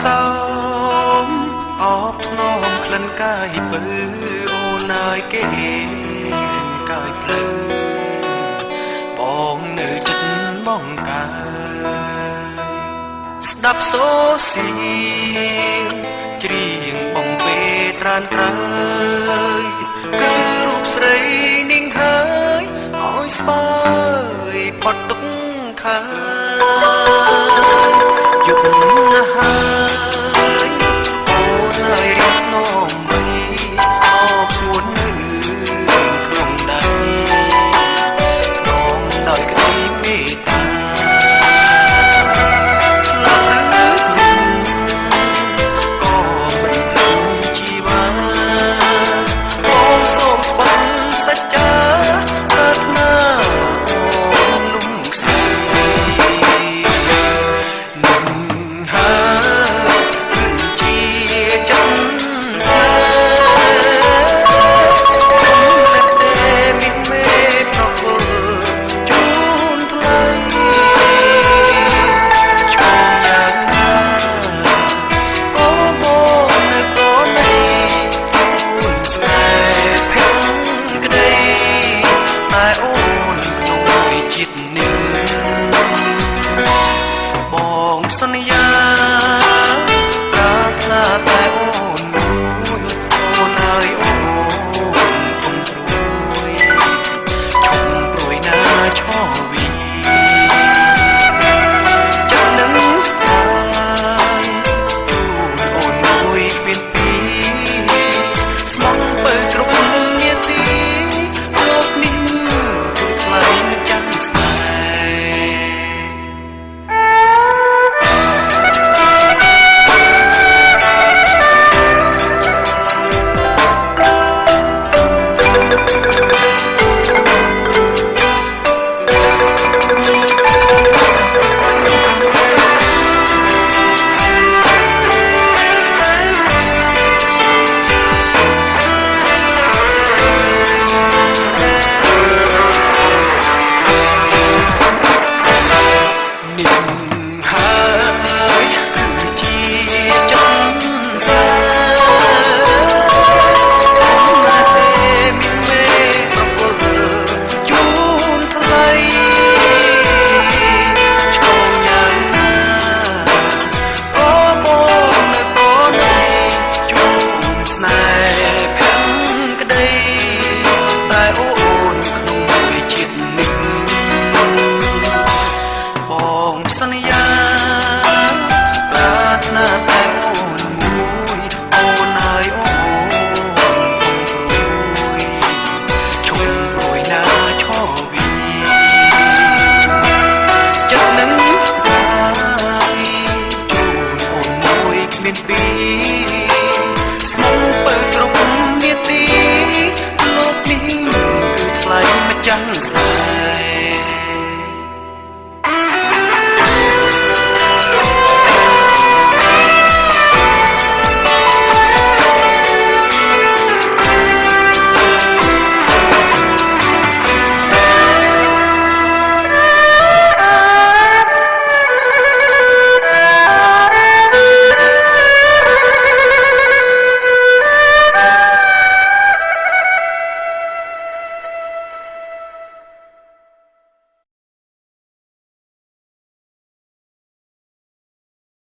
សោមអបថ្នមក្លិនកាយពើអូនអើយគេកាយភ្លឺបងនៅចិត្តបងកាស្ដាប់សូរសៀងច្រៀងបងពេត្រានត្រើយគឺរូបស្រីនាងហើយឲ្យស្បើយផុតទុកខាយុគណាស់ហើយអូនហើយរៀបនំបីអបសួននៅក្នុងដៃក្នុងដោយក្តីមេត្តាស្លាប់ឬរុំក៏មិនភ្លេចជីវាបងសូមស្បន់សច្ចាប្រាថ្នាអូនលំខ្សែនឹងហើយគឺជាចិត្តស្នេហ៍ខ្ញុំតែមានមេប្រពើជូនថ្លៃឆ្កងយ៉ាងណាក៏មកនៅក៏នៃខ្លួនស្នេហ៍ភាំងក្តីតែអូនក្នុងវិចិត្រនេះបងសន្យា